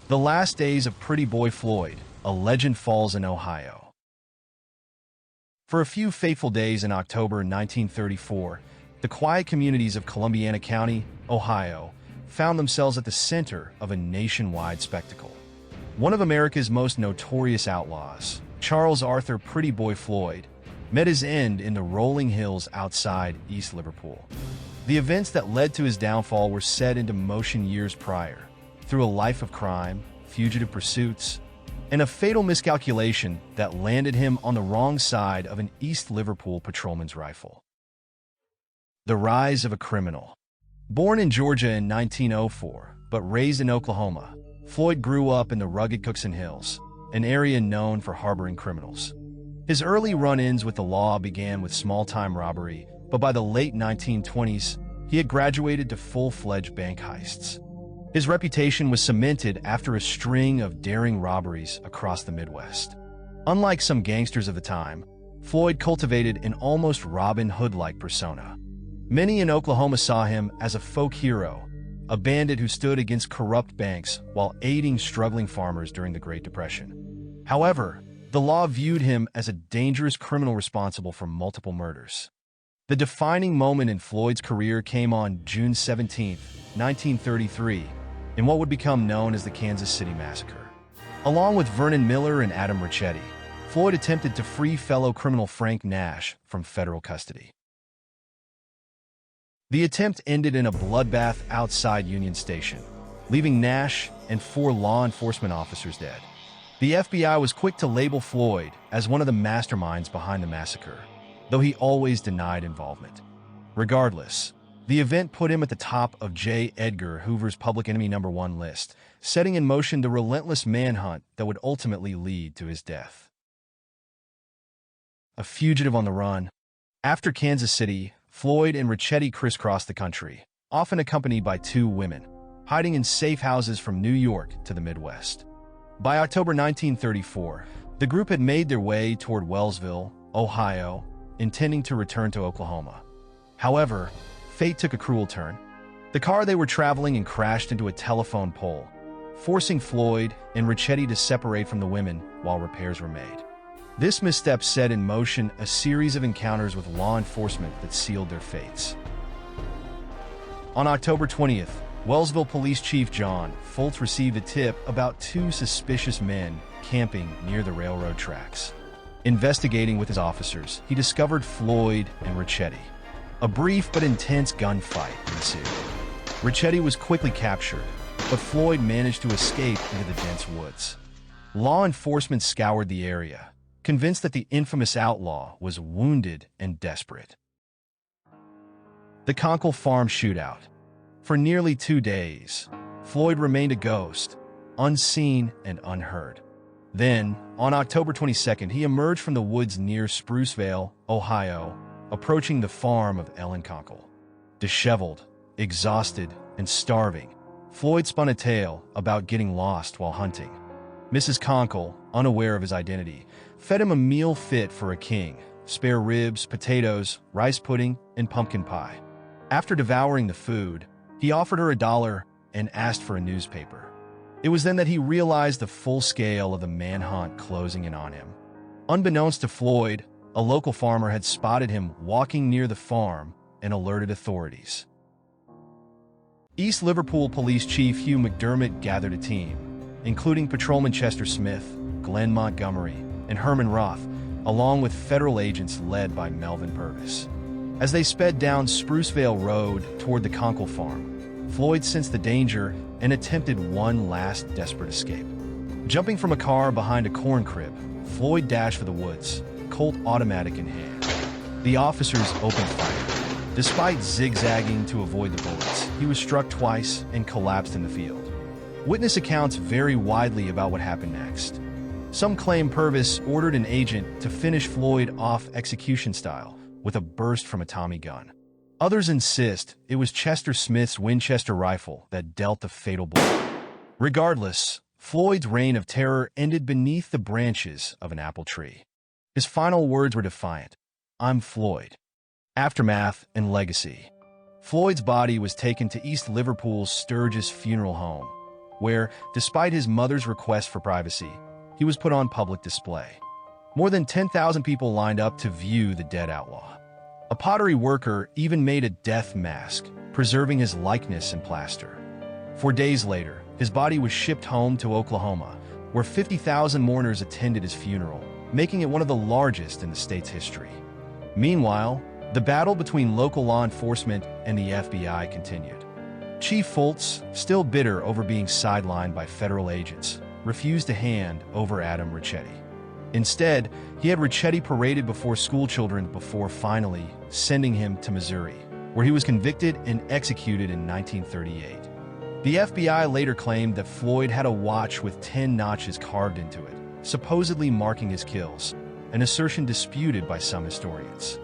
The last days of Pretty Boy Floyd, a legend falls in Ohio. For a few fateful days in October 1934, the quiet communities of Columbiana County, Ohio, found themselves at the center of a nationwide spectacle. One of America's most notorious outlaws, Charles Arthur Pretty Boy Floyd, met his end in the rolling hills outside East Liverpool. The events that led to his downfall were set into motion years prior, through a life of crime, fugitive pursuits, and a fatal miscalculation that landed him on the wrong side of an East Liverpool patrolman's rifle. The rise of a criminal. Born in Georgia in 1904, but raised in Oklahoma, Floyd grew up in the rugged Cookson Hills, an area known for harboring criminals. His early run-ins with the law began with small-time robbery, but by the late 1920s, he had graduated to full-fledged bank heists. His reputation was cemented after a string of daring robberies across the Midwest. Unlike some gangsters of the time, Floyd cultivated an almost Robin Hood-like persona. Many in Oklahoma saw him as a folk hero, a bandit who stood against corrupt banks while aiding struggling farmers during the Great Depression. However, the law viewed him as a dangerous criminal responsible for multiple murders. The defining moment in Floyd's career came on June 17, 1933, in what would become known as the Kansas City Massacre. Along with Vernon Miller and Adam Richetti, Floyd attempted to free fellow criminal Frank Nash from federal custody. The attempt ended in a bloodbath outside Union Station, leaving Nash and 4 law enforcement officers dead. The FBI was quick to label Floyd as one of the masterminds behind the massacre, though he always denied involvement. Regardless, the event put him at the top of J. Edgar Hoover's Public Enemy No. 1 list, setting in motion the relentless manhunt that would ultimately lead to his death. A fugitive on the run. After Kansas City, Floyd and Richetti crisscrossed the country, often accompanied by 2 women, hiding in safe houses from New York to the Midwest. By October 1934, the group had made their way toward Wellsville, Ohio, intending to return to Oklahoma. However, fate took a cruel turn. The car they were traveling in crashed into a telephone pole, forcing Floyd and Richetti to separate from the women while repairs were made. This misstep set in motion a series of encounters with law enforcement that sealed their fates. On October 20th, Wellsville Police Chief John Foltz received a tip about 2 suspicious men camping near the railroad tracks. Investigating with his officers, he discovered Floyd and Richetti. A brief but intense gunfight ensued. Richetti was quickly captured, but Floyd managed to escape into the dense woods. Law enforcement scoured the area, convinced that the infamous outlaw was wounded and desperate. The Conkle Farm Shootout. For nearly 2 days, Floyd remained a ghost, unseen and unheard. Then, on October 22nd, he emerged from the woods near Sprucevale, Ohio, approaching the farm of Ellen Conkle. Disheveled, exhausted, and starving, Floyd spun a tale about getting lost while hunting. Mrs. Conkle, unaware of his identity, fed him a meal fit for a king: spare ribs, potatoes, rice pudding, and pumpkin pie. After devouring the food, he offered her $1 and asked for a newspaper. It was then that he realized the full scale of the manhunt closing in on him. Unbeknownst to Floyd, a local farmer had spotted him walking near the farm and alerted authorities. East Liverpool Police Chief Hugh McDermott gathered a team, including Patrolman Chester Smith, Glenn Montgomery, and Herman Roth, along with federal agents led by Melvin Purvis. As they sped down Sprucevale Road toward the Conkle farm, Floyd sensed the danger and attempted one last desperate escape. Jumping from a car behind a corn crib, Floyd dashed for the woods, Colt automatic in hand. The officers opened fire. Despite zigzagging to avoid the bullets, he was struck twice and collapsed in the field. Witness accounts vary widely about what happened next. Some claim Purvis ordered an agent to finish Floyd off execution style with a burst from a Tommy gun. Others insist it was Chester Smith's Winchester rifle that dealt the fatal blow. Regardless, Floyd's reign of terror ended beneath the branches of an apple tree. His final words were defiant: "I'm Floyd." Aftermath and legacy. Floyd's body was taken to East Liverpool's Sturgis Funeral Home, where, despite his mother's request for privacy, he was put on public display. More than 10,000 people lined up to view the dead outlaw. A pottery worker even made a death mask, preserving his likeness in plaster. 4 days later, his body was shipped home to Oklahoma, where 50,000 mourners attended his funeral, making it one of the largest in the state's history. Meanwhile, the battle between local law enforcement and the FBI continued. Chief Foltz, still bitter over being sidelined by federal agents, refused to hand over Adam Ricchetti. Instead, he had Ricchetti paraded before schoolchildren before finally sending him to Missouri, where he was convicted and executed in 1938. The FBI later claimed that Floyd had a watch with 10 notches carved into it, supposedly marking his kills, an assertion disputed by some historians.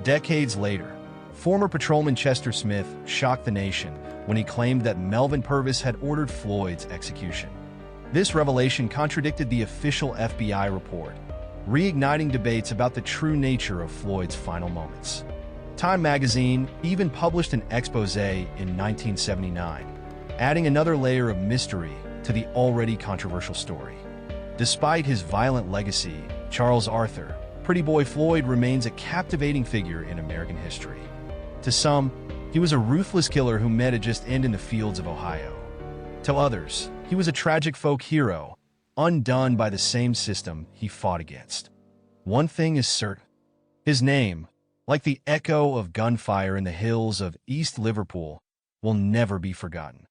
Decades later, former patrolman Chester Smith shocked the nation when he claimed that Melvin Purvis had ordered Floyd's execution. This revelation contradicted the official FBI report, reigniting debates about the true nature of Floyd's final moments. Time magazine even published an expose in 1979, adding another layer of mystery to the already controversial story. Despite his violent legacy, Charles Arthur, Pretty Boy Floyd remains a captivating figure in American history. To some, he was a ruthless killer who met a just end in the fields of Ohio. To others, he was a tragic folk hero, undone by the same system he fought against. One thing is certain: his name, like the echo of gunfire in the hills of East Liverpool, will never be forgotten.